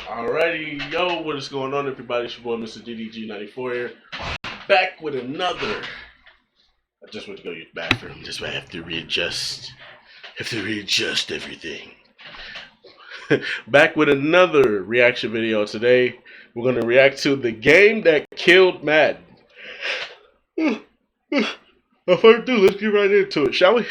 Alrighty, yo, what is going on, everybody? It's your boy, Mr. DDG94 here, back with another. I just went to go use the bathroom. Just I have to readjust. Everything. Back with another reaction video today. We're gonna react to the game that killed Madden. Let's get right into it, shall we?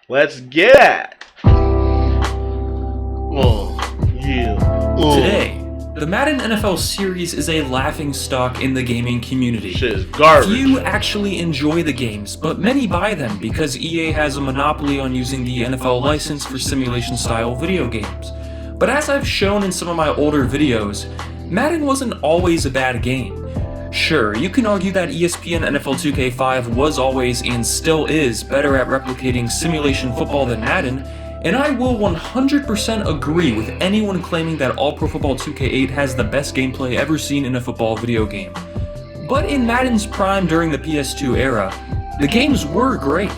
Let's get at. Today, the Madden NFL series is a laughingstock in the gaming community. Shit is garbage. Few actually enjoy the games, but many buy them because EA has a monopoly on using the NFL license for simulation-style video games. But as I've shown in some of my older videos, Madden wasn't always a bad game. Sure, you can argue that ESPN NFL 2K5 was always and still is better at replicating simulation football than Madden, and I will 100% agree with anyone claiming that All Pro Football 2K8 has the best gameplay ever seen in a football video game. But in Madden's prime during the PS2 era, the games were great.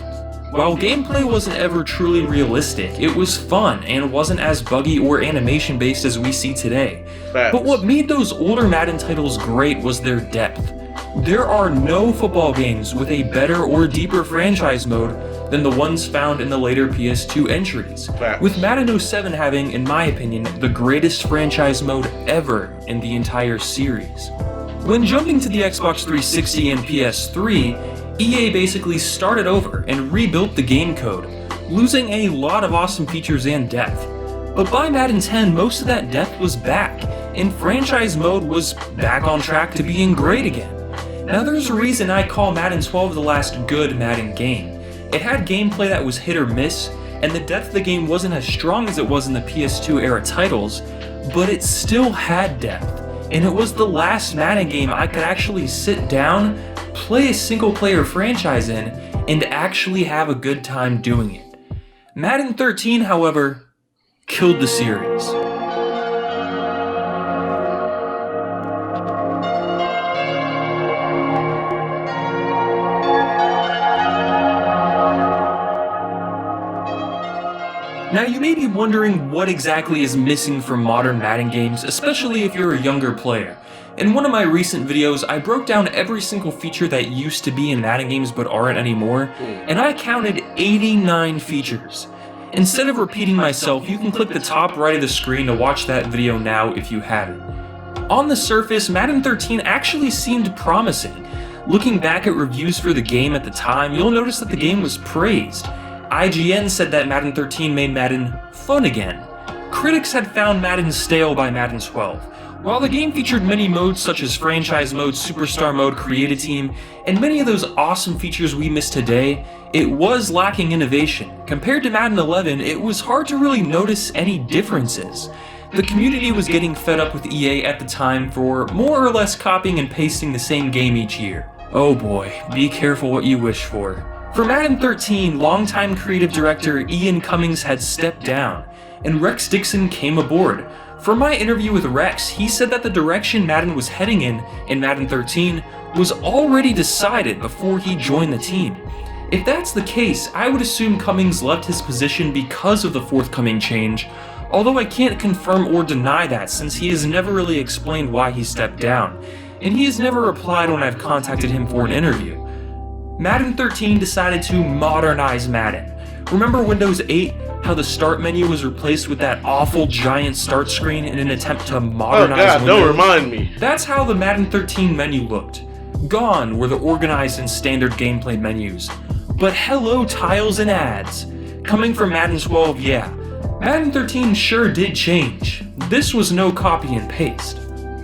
While gameplay wasn't ever truly realistic, it was fun and wasn't as buggy or animation based as we see today. But what made those older Madden titles great was their depth. There are no football games with a better or deeper franchise mode than the ones found in the later PS2 entries, with Madden 07 having, in my opinion, the greatest franchise mode ever in the entire series. When jumping to the Xbox 360 and PS3, EA basically started over and rebuilt the game code, losing a lot of awesome features and depth. But by Madden 10, most of that depth was back, and franchise mode was back on track to being great again. Now there's a reason I call Madden 12 the last good Madden game. It had gameplay that was hit or miss, and the depth of the game wasn't as strong as it was in the PS2 era titles, but it still had depth, and it was the last Madden game I could actually sit down, play a single player franchise in, and actually have a good time doing it. Madden 13, however, killed the series. Now you may be wondering what exactly is missing from modern Madden games, especially if you're a younger player. In one of my recent videos, I broke down every single feature that used to be in Madden games but aren't anymore, and I counted 89 features. Instead of repeating myself, you can click the top right of the screen to watch that video now if you haven't. On the surface, Madden 13 actually seemed promising. Looking back at reviews for the game at the time, you'll notice that the game was praised. IGN said that Madden 13 made Madden fun again. Critics had found Madden stale by Madden 12. While the game featured many modes such as Franchise Mode, Superstar Mode, Create a Team, and many of those awesome features we miss today, it was lacking innovation. Compared to Madden 11, it was hard to really notice any differences. The community was getting fed up with EA at the time for more or less copying and pasting the same game each year. Oh boy, be careful what you wish for. For Madden 13, longtime creative director Ian Cummings had stepped down, and Rex Dixon came aboard. From my interview with Rex, he said that the direction Madden was heading in Madden 13, was already decided before he joined the team. If that's the case, I would assume Cummings left his position because of the forthcoming change, although I can't confirm or deny that since he has never really explained why he stepped down, and he has never replied when I've contacted him for an interview. Madden 13 decided to modernize Madden. Remember Windows 8? How the start menu was replaced with that awful giant start screen in an attempt to modernize Windows? Don't remind me. That's how the Madden 13 menu looked. Gone were the organized and standard gameplay menus. But hello tiles and ads. Coming from Madden 12, yeah. Madden 13 sure did change. This was no copy and paste.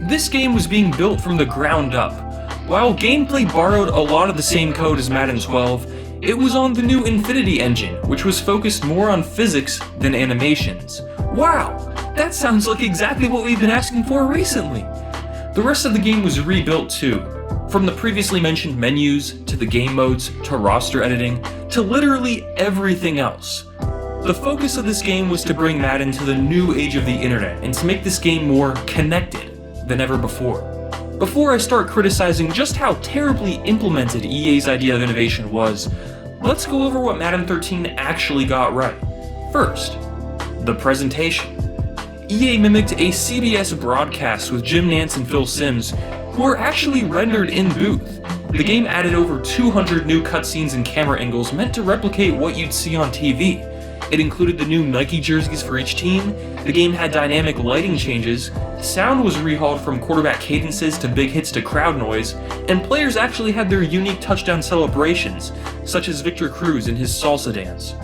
This game was being built from the ground up. While gameplay borrowed a lot of the same code as Madden 12, it was on the new Infinity engine, which was focused more on physics than animations. Wow, that sounds like exactly what we've been asking for recently. The rest of the game was rebuilt too, from the previously mentioned menus, to the game modes, to roster editing, to literally everything else. The focus of this game was to bring Madden to the new age of the internet and to make this game more connected than ever before. Before I start criticizing just how terribly implemented EA's idea of innovation was, let's go over what Madden 13 actually got right. First, the presentation. EA mimicked a CBS broadcast with Jim Nantz and Phil Simms, who were actually rendered in booth. The game added over 200 new cutscenes and camera angles meant to replicate what you'd see on TV. It included the new Nike jerseys for each team, the game had dynamic lighting changes, sound was rehauled from quarterback cadences to big hits to crowd noise, and players actually had their unique touchdown celebrations, such as Victor Cruz in his salsa dance.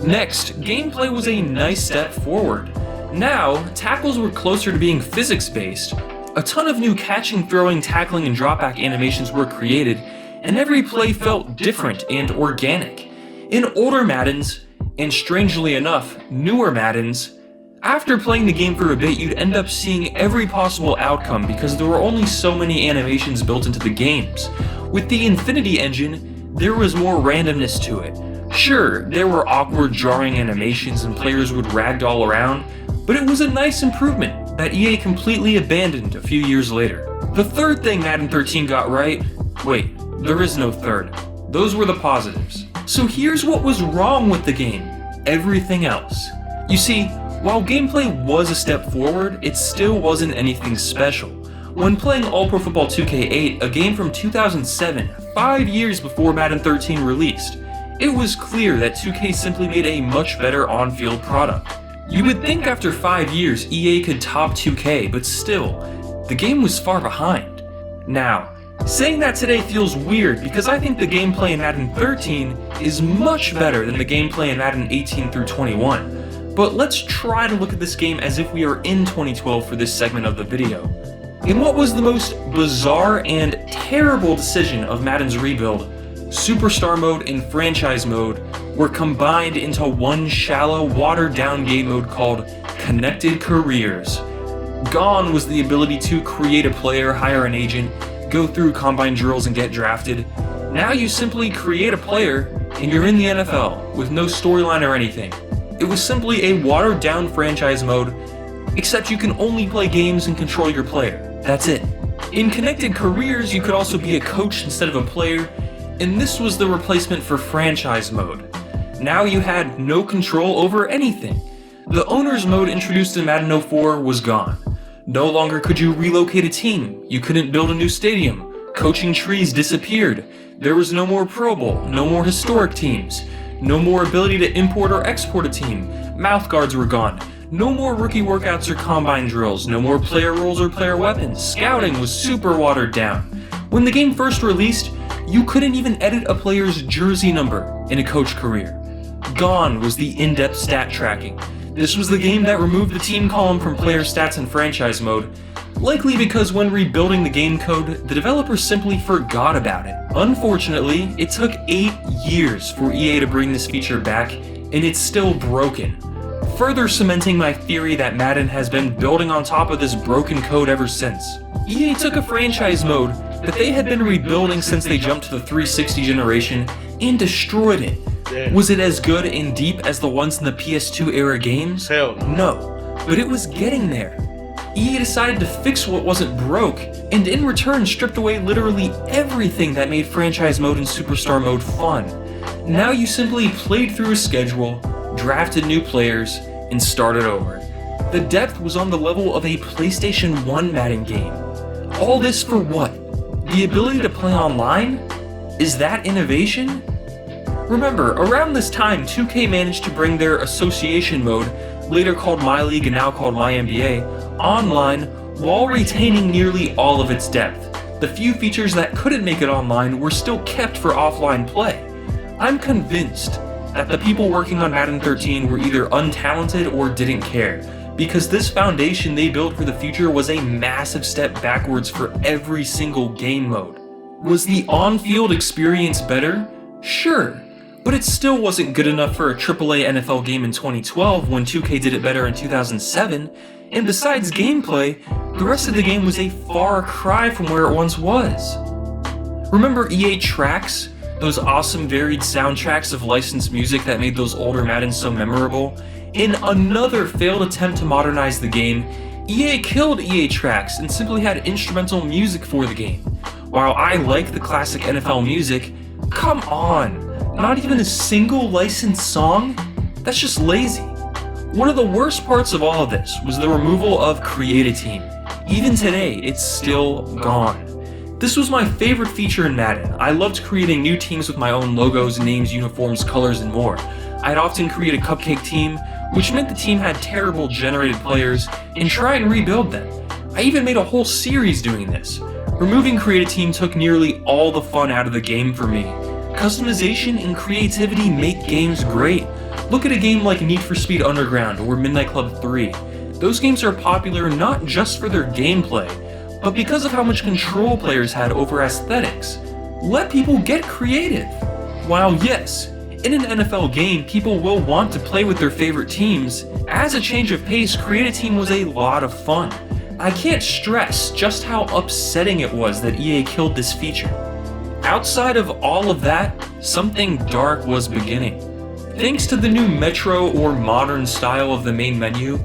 Next, gameplay was a nice step forward. Now, tackles were closer to being physics-based. A ton of new catching, throwing, tackling, and dropback animations were created, and every play felt different and organic. In older Maddens, and strangely enough, newer Maddens, after playing the game for a bit, you'd end up seeing every possible outcome because there were only so many animations built into the games. With the Infinity Engine, there was more randomness to it. Sure, there were awkward jarring animations and players would ragdoll around, but it was a nice improvement that EA completely abandoned a few years later. The third thing Madden 13 got right, wait, there is no third. Those were the positives. So here's what was wrong with the game. Everything else. You see, while gameplay was a step forward, it still wasn't anything special. When playing All-Pro Football 2K8, a game from 2007, 5 years before Madden 13 released, it was clear that 2K simply made a much better on-field product. You would think after 5 years EA could top 2K, but still, the game was far behind. Now, saying that today feels weird because I think the gameplay in Madden 13 is much better than the gameplay in Madden 18 through 21. But let's try to look at this game as if we are in 2012 for this segment of the video. In what was the most bizarre and terrible decision of Madden's rebuild, Superstar Mode and Franchise Mode were combined into one shallow, watered-down game mode called Connected Careers. Gone was the ability to create a player, hire an agent, go through combine drills and get drafted. Now you simply create a player and you're in the NFL with no storyline or anything. It was simply a watered down franchise mode, except you can only play games and control your player. That's it. In Connected Careers, you could also be a coach instead of a player, and this was the replacement for franchise mode. Now you had no control over anything. The owner's mode introduced in Madden 04 was gone. No longer could you relocate a team, you couldn't build a new stadium, coaching trees disappeared, there was no more Pro Bowl, no more historic teams, no more ability to import or export a team, mouth guards were gone, no more rookie workouts or combine drills, no more player roles or player weapons, scouting was super watered down. When the game first released, you couldn't even edit a player's jersey number in a coach career. Gone was the in-depth stat tracking. This was the game that removed the team column from player stats in franchise mode, likely because when rebuilding the game code, the developers simply forgot about it. Unfortunately, it took 8 years for EA to bring this feature back, and it's still broken. Further cementing my theory that Madden has been building on top of this broken code ever since. EA took a franchise mode that they had been rebuilding since they jumped to the 360 generation and destroyed it. Yeah. Was it as good and deep as the ones in the PS2 era games? Hell no. No, but it was getting there. EA decided to fix what wasn't broke, and in return stripped away literally everything that made franchise mode and superstar mode fun. Now you simply played through a schedule, drafted new players, and started over. The depth was on the level of a PlayStation 1 Madden game. All this for what? The ability to play online? Is that innovation? Remember, around this time, 2K managed to bring their Association mode, later called My League and now called My NBA, online while retaining nearly all of its depth. The few features that couldn't make it online were still kept for offline play. I'm convinced that the people working on Madden 13 were either untalented or didn't care, because this foundation they built for the future was a massive step backwards for every single game mode. Was the on-field experience better? Sure. But it still wasn't good enough for a AAA NFL game in 2012 when 2K did it better in 2007, and besides gameplay, the rest of the game was a far cry from where it once was. Remember EA Tracks? Those awesome varied soundtracks of licensed music that made those older Maddens so memorable? In another failed attempt to modernize the game, EA killed EA Tracks and simply had instrumental music for the game. While I like the classic NFL music, come on! Not even a single licensed song? That's just lazy. One of the worst parts of all of this was the removal of Create a Team. Even today, it's still gone. This was my favorite feature in Madden. I loved creating new teams with my own logos, names, uniforms, colors, and more. I'd often create a cupcake team, which meant the team had terrible generated players, and try and rebuild them. I even made a whole series doing this. Removing Create a Team took nearly all the fun out of the game for me. Customization and creativity make games great. Look at a game like Need for Speed Underground or Midnight Club 3. Those games are popular not just for their gameplay, but because of how much control players had over aesthetics. Let people get creative. While yes, in an NFL game, people will want to play with their favorite teams, as a change of pace, Create a Team was a lot of fun. I can't stress just how upsetting it was that EA killed this feature. Outside of all of that, something dark was beginning. Thanks to the new Metro or modern style of the main menu,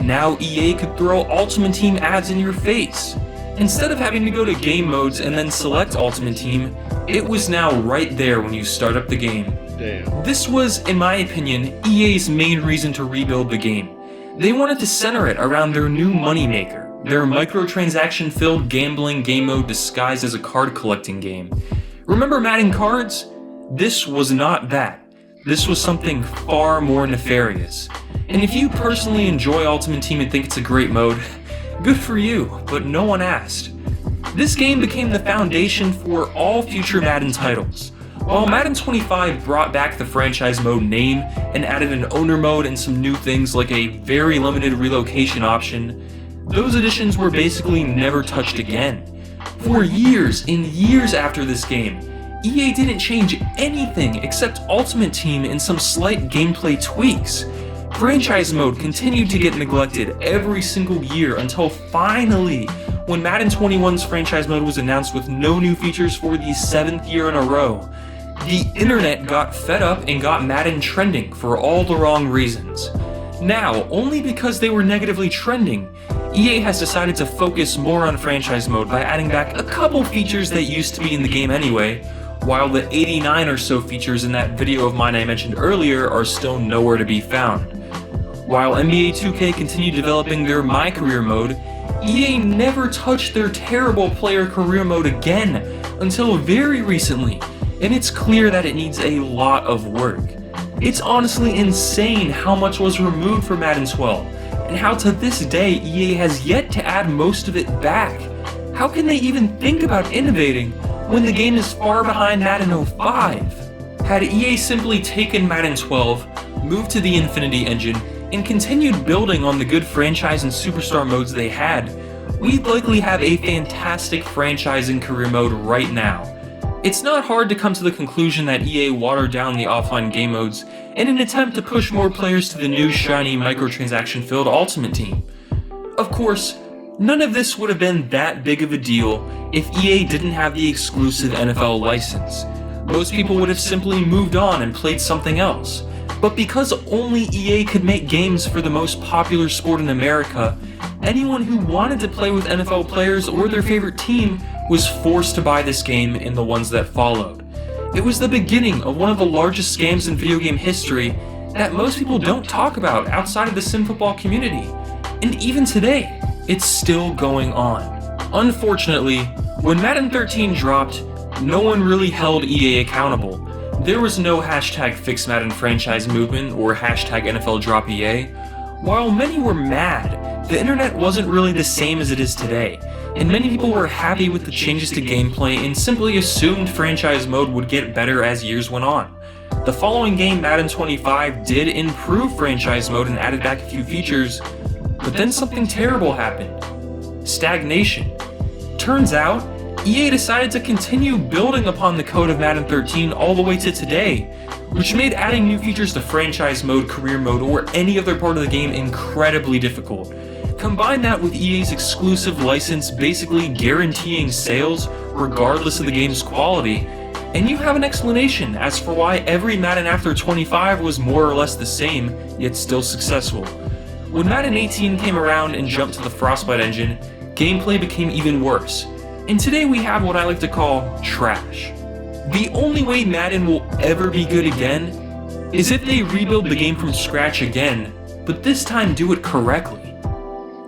now EA could throw Ultimate Team ads in your face. Instead of having to go to game modes and then select Ultimate Team, it was now right there when you start up the game. Damn. This was, in my opinion, EA's main reason to rebuild the game. They wanted to center it around their new moneymaker, their microtransaction-filled gambling game mode disguised as a card collecting game. Remember Madden cards? This was not that. This was something far more nefarious. And if you personally enjoy Ultimate Team and think it's a great mode, good for you, but no one asked. This game became the foundation for all future Madden titles. While Madden 25 brought back the franchise mode name and added an owner mode and some new things like a very limited relocation option, those additions were basically never touched again. For years and years after this game, EA didn't change anything except Ultimate Team and some slight gameplay tweaks. Franchise mode continued to get neglected every single year until finally, when Madden 21's franchise mode was announced with no new features for the 7th year in a row, the internet got fed up and got Madden trending for all the wrong reasons. Now, only because they were negatively trending, EA has decided to focus more on franchise mode by adding back a couple features that used to be in the game anyway, while the 89 or so features in that video of mine I mentioned earlier are still nowhere to be found. While NBA 2K continued developing their My Career mode, EA never touched their terrible player career mode again until very recently, and it's clear that it needs a lot of work. It's honestly insane how much was removed from Madden 12, and how to this day EA has yet to add most of it back. How can they even think about innovating when the game is far behind Madden 05? Had EA simply taken Madden 12, moved to the Infinity engine, and continued building on the good franchise and superstar modes they had, we'd likely have a fantastic franchise and career mode right now. It's not hard to come to the conclusion that EA watered down the offline game modes in an attempt to push more players to the new shiny microtransaction-filled Ultimate Team. Of course, none of this would have been that big of a deal if EA didn't have the exclusive NFL license. Most people would have simply moved on and played something else. But because only EA could make games for the most popular sport in America, anyone who wanted to play with NFL players or their favorite team was forced to buy this game and the ones that followed. It was the beginning of one of the largest scams in video game history that most people don't talk about outside of the sim football community. And even today, it's still going on. Unfortunately, when Madden 13 dropped, no one really held EA accountable. There was no hashtag Fix Madden franchise movement or hashtag NFL Drop EA. While many were mad, the internet wasn't really the same as it is today, and many people were happy with the changes to gameplay and simply assumed franchise mode would get better as years went on. The following game, Madden 25, did improve franchise mode and added back a few features, but then something terrible happened. Stagnation. Turns out, EA decided to continue building upon the code of Madden 13 all the way to today, which made adding new features to franchise mode, career mode, or any other part of the game incredibly difficult. Combine that with EA's exclusive license basically guaranteeing sales regardless of the game's quality, and you have an explanation as for why every Madden after 25 was more or less the same, yet still successful. When Madden 18 came around and jumped to the Frostbite engine, gameplay became even worse. And today we have what I like to call trash. The only way Madden will ever be good again is if they rebuild the game from scratch again, but this time do it correctly.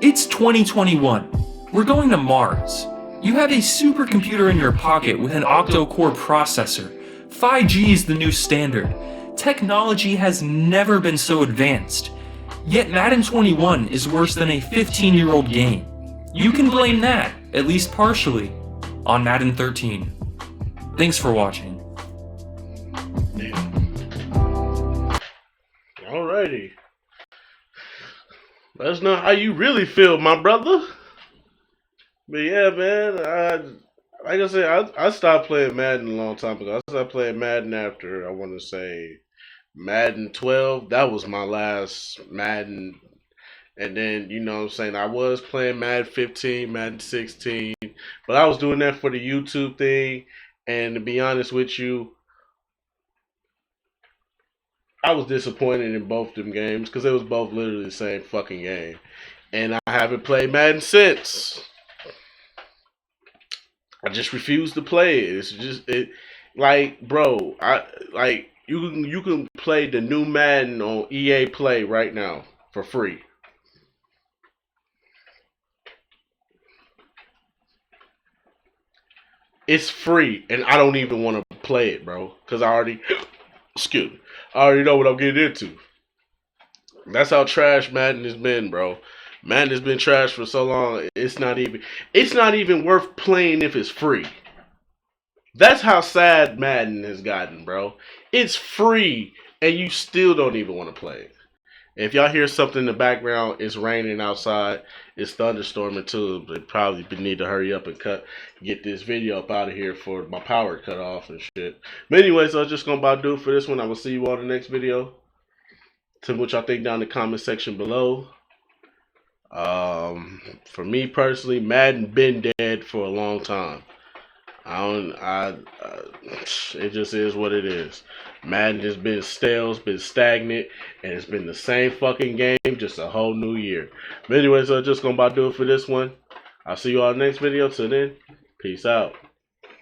It's 2021. We're going to Mars. You have a supercomputer in your pocket with an octo-core processor. 5G is the new standard. Technology has never been so advanced. Yet Madden 21 is worse than a 15-year-old game. You can blame that, at least partially, on Madden 13. Thanks for watching. Alrighty. Let us know how you really feel, my brother. But yeah, man, like I said, I stopped playing Madden a long time ago. I stopped playing Madden after, I want to say, Madden 12. That was my last Madden. And then, you know what I'm saying, I was playing Madden 15, Madden 16. But I was doing that for the YouTube thing. And to be honest with you, I was disappointed in both them games because it was both literally the same fucking game. And I haven't played Madden since. I just refuse to play it. It's just like, bro, you can play the new Madden on EA Play right now for free. It's free, and I don't even want to play it, bro, because I already know what I'm getting into. That's how trash Madden has been, bro. Madden has been trash for so long. It's not even worth playing if it's free. That's how sad Madden has gotten, bro. It's free, and you still don't even want to play it. If y'all hear something in the background, it's raining outside. It's thunderstorming too. But probably need to hurry up and get this video up out of here for my power cut off and shit. But anyways, I was just gonna about do it for this one. I will see you all in the next video. Tell me what y'all think down in the comment section below. For me personally, Madden been dead for a long time. It just is what it is. Madden has been stale, it's been stagnant, and it's been the same fucking game, just a whole new year. But anyways, I'm just gonna about do it for this one. I'll see you all next video. Till then, peace out.